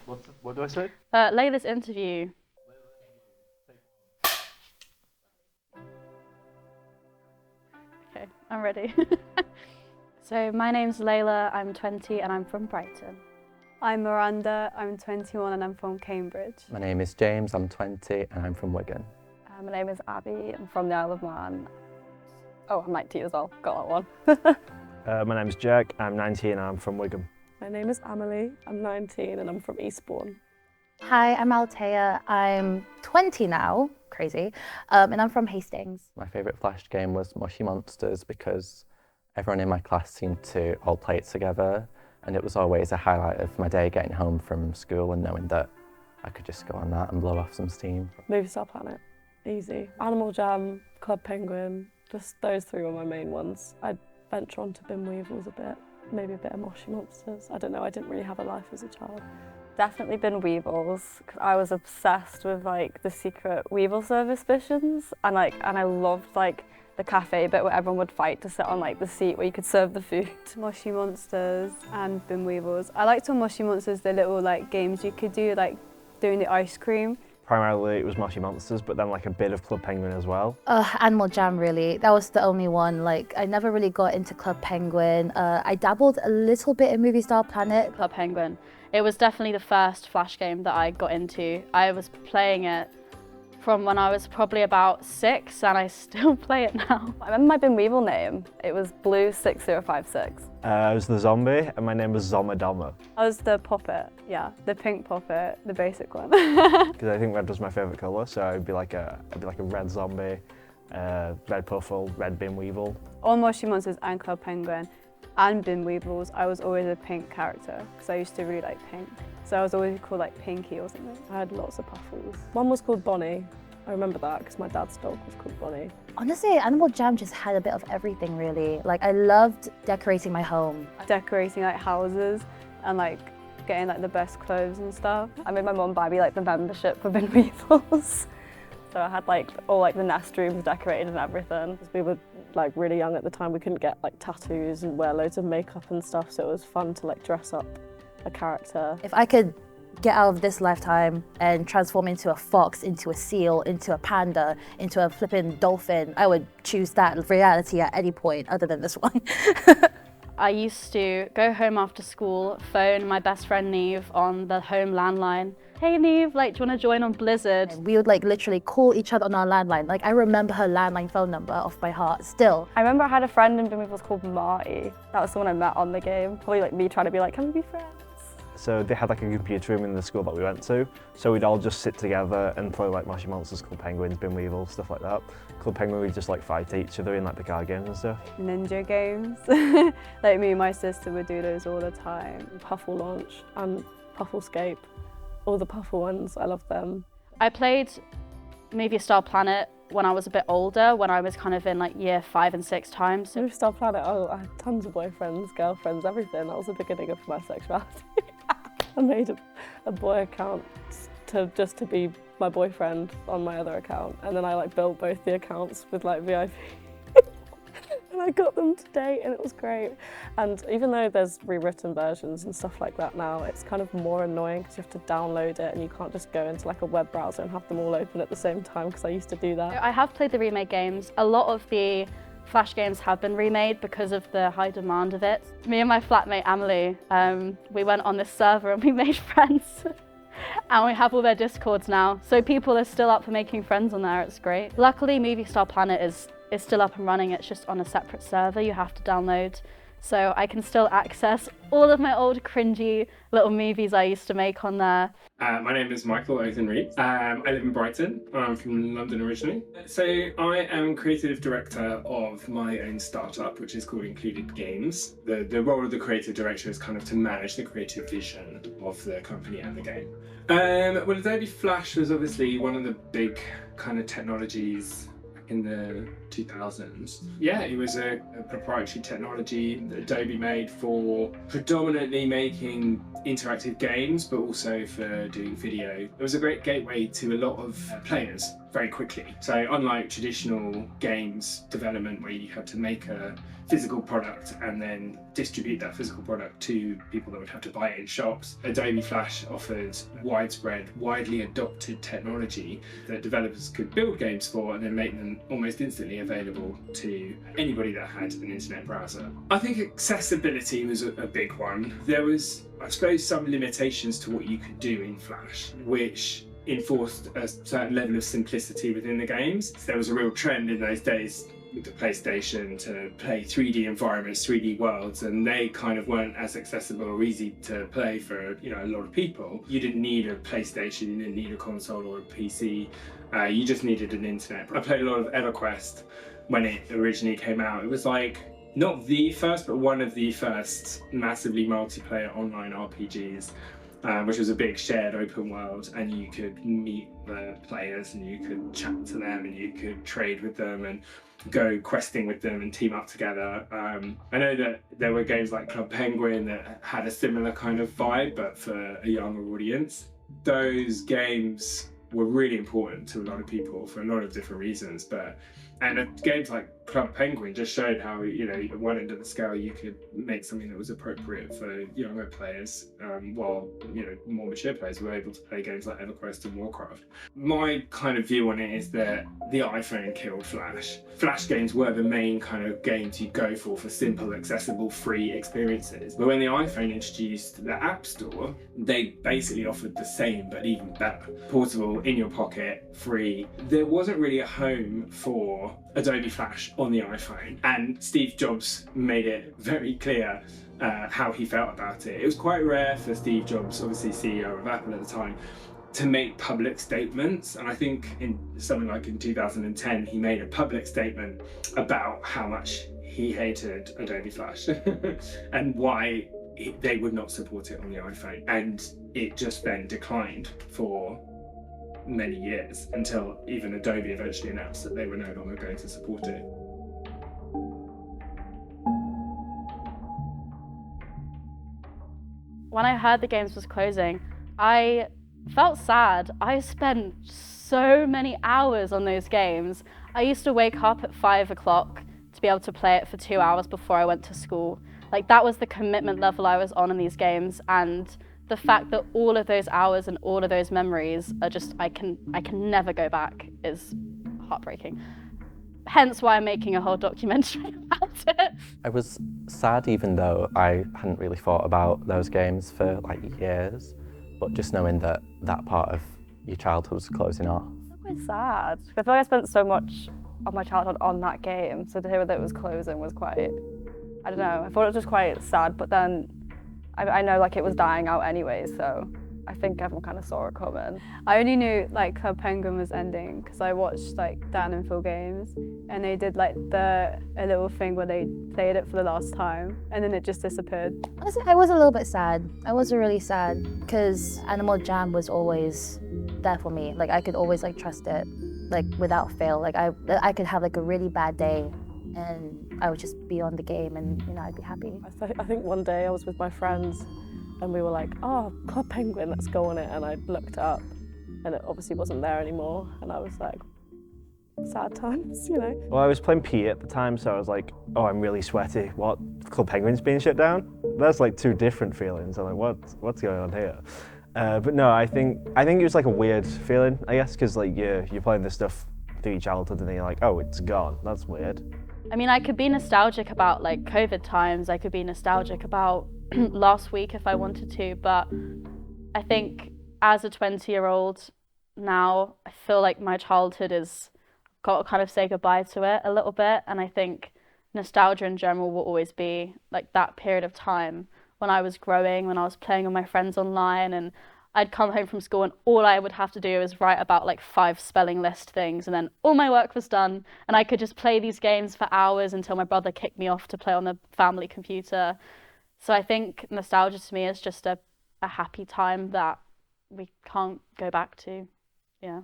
What do I say? Layla's interview. Okay, I'm ready. So my name's Layla, I'm 20 and I'm from Brighton. I'm Miranda, I'm 21 and I'm from Cambridge. My name is James, I'm 20 and I'm from Wigan. My name is Abby, I'm from the Isle of Man. Oh, I'm 19 as well, got that one. My name is Jack, I'm 19 and I'm from Wigan. My name is Amelie, I'm 19 and I'm from Eastbourne. Hi, I'm Altea, I'm 20 now, crazy, and I'm from Hastings. My favourite Flash game was Mushy Monsters because everyone in my class seemed to all play it together, and it was always a highlight of my day getting home from school and knowing that I could just go on that and blow off some steam. Movie Star Planet, easy. Animal Jam, Club Penguin, just those three were my main ones. I'd venture on to Bin Weevils a bit, maybe a bit of Mushy Monsters. I don't know, I didn't really have a life as a child. Definitely been Weevils, because I was obsessed with like the secret Weevil service missions, and I loved like the cafe bit where everyone would fight to sit on like the seat where you could serve the food. Mushy Monsters and Bin Weevils. I liked on Mushy Monsters the little like games you could do, like doing the ice cream. Primarily it was Mushy Monsters, but then like a bit of Club Penguin as well. Animal Jam, really. That was the only one. Like, I never really got into Club Penguin. I dabbled a little bit in Movie Star Planet. Club Penguin. It was definitely the first Flash game that I got into. I was playing it from when I was probably about 6 and I still play it now. I remember my Bin Weevil name, it was Blue6056. I was the zombie and my name was Zomadama. I was the puppet, yeah, the pink puppet, the basic one. Because I think red was my favourite colour, so I'd be like a red zombie, red puffle, red Bin Weevil. On Mushy Monsters and Club Penguin and Bin Weevils, I was always a pink character because I used to really like pink. So I was always called like Pinky or something. I had lots of puffles. One was called Bonnie. I remember that because my dad's dog was called Bonnie. Honestly, Animal Jam just had a bit of everything, really. Like, I loved decorating my home. Decorating like houses and like getting like the best clothes and stuff. I made my mum buy me like the membership for Bin Weevils. So I had like all like the nest rooms decorated and everything. We were like really young at the time. We couldn't get like tattoos and wear loads of makeup and stuff, so it was fun to like dress up a character. If I could get out of this lifetime and transform into a fox, into a seal, into a panda, into a flipping dolphin, I would choose that reality at any point other than this one. I used to go home after school, phone my best friend Neve on the home landline. Hey Neve, like, do you want to join on Blizzard? We would like literally call each other on our landline. Like, I remember her landline phone number off by heart still. I remember I had a friend in Bin Weevils called Marty. That was someone I met on the game. Probably like me trying to be like, can we be friends? So they had like a computer room in the school that we went to, so we'd all just sit together and play like Mushy Monsters, Club Penguins, Bin Weevils, stuff like that. Club Penguin, we'd just like fight each other in like the card games and stuff. Ninja games. Like me and my sister would do those all the time. Puffle Launch and Pufflescape. All the Puffle ones, I love them. I played Movie Star Planet when I was a bit older, when I was kind of in like year 5 and 6 times. Movie Star Planet, oh, I had tons of boyfriends, girlfriends, everything. That was the beginning of my sexuality. I made a boy account just to be my boyfriend on my other account, and then I like built both the accounts with like VIP. And I got them to date and it was great. And even though there's rewritten versions and stuff like that now, it's kind of more annoying because you have to download it and you can't just go into like a web browser and have them all open at the same time, because I used to do that. I have played the remake games. A lot of the Flash games have been remade because of the high demand of it. Me and my flatmate Amelie, we went on this server and we made friends. And we have all their Discords now. So people are still up for making friends on there, it's great. Luckily, Movie Star Planet is still up and running, it's just on a separate server you have to download. So I can still access all of my old cringy little movies I used to make on there. My name is Michael Oathenreed. I live in Brighton. I'm from London originally. So I am creative director of my own startup, which is called Included Games. The role of the creative director is kind of to manage the creative vision of the company and the game. Well, Adobe Flash was obviously one of the big kind of technologies in the 2000s. Yeah, it was a proprietary technology that Adobe made for predominantly making interactive games, but also for doing video. It was a great gateway to a lot of players very quickly. So unlike traditional games development where you had to make a physical product and then distribute that physical product to people that would have to buy it in shops, Adobe Flash offered widespread, widely adopted technology that developers could build games for and then make them almost instantly available to anybody that had an internet browser. I think accessibility was a big one. There was, I suppose, some limitations to what you could do in Flash, which enforced a certain level of simplicity within the games. There was a real trend in those days with the PlayStation to play 3D environments, 3D worlds, and they kind of weren't as accessible or easy to play for a lot of people. You didn't need a PlayStation, you didn't need a console or a PC, you just needed an internet. I played a lot of EverQuest when it originally came out. It was like not the first, but one of the first massively multiplayer online RPGs. Which was a big shared open world, and you could meet the players and you could chat to them and you could trade with them and go questing with them and team up together. I know that there were games like Club Penguin that had a similar kind of vibe, but for a younger audience. Those games were really important to a lot of people for a lot of different reasons, and games like Club Penguin just showed how, at one end of the scale you could make something that was appropriate for younger players, while, more mature players were able to play games like EverQuest and Warcraft. My kind of view on it is that the iPhone killed Flash. Flash games were the main kind of games you go for simple, accessible, free experiences. But when the iPhone introduced the App Store, they basically offered the same, but even better. Portable, in your pocket, free. There wasn't really a home for Adobe Flash on the iPhone, and Steve Jobs made it very clear how he felt about it. It was quite rare for Steve Jobs, obviously CEO of Apple at the time, to make public statements, and I think in something like in 2010 he made a public statement about how much he hated Adobe Flash and why they would not support it on the iPhone, and it just then declined for many years until even Adobe eventually announced that they were no longer going to support it. When I heard the games was closing, I felt sad. I spent so many hours on those games. I used to wake up at 5 o'clock to be able to play it for 2 hours before I went to school. Like, that was the commitment level I was on in these games, and the fact that all of those hours and all of those memories are just, I can never go back, is heartbreaking. Hence why I'm making a whole documentary about it. I was sad even though I hadn't really thought about those games for like years, but just knowing that that part of your childhood was closing off. I'm quite sad. I feel like I spent so much of my childhood on that game, so to hear that it was closing was quite, I don't know, I thought it was just quite sad, but then I know like it was dying out anyway, so I think everyone kind of saw it coming. I only knew like Club Penguin was ending because I watched like Dan and Phil games, and they did like a little thing where they played it for the last time, and then it just disappeared. I was a little bit sad. I was really sad because Animal Jam was always there for me. Like, I could always like trust it, like without fail. Like I could have like a really bad day, and I would just be on the game, and I'd be happy. I think one day I was with my friends and we were like, oh, Club Penguin, let's go on it. And I looked up and it obviously wasn't there anymore. And I was like, sad times, Well, I was playing PE at the time, so I was like, oh, I'm really sweaty. What? Club Penguin's being shut down? That's like two different feelings. I'm like, what's going on here? But no, I think it was like a weird feeling, I guess, because like you're playing this stuff through your childhood and then you're like, oh, it's gone. That's weird. I mean, I could be nostalgic about like COVID times. I could be nostalgic about last week if I wanted to, but I think as a 20-year-old now, I feel like my childhood has got to kind of say goodbye to it a little bit, and I think nostalgia in general will always be like that period of time when I was growing, when I was playing with my friends online, and I'd come home from school and all I would have to do is write about like 5 spelling list things, and then all my work was done, and I could just play these games for hours until my brother kicked me off to play on the family computer. So I think nostalgia to me is just a happy time that we can't go back to. Yeah.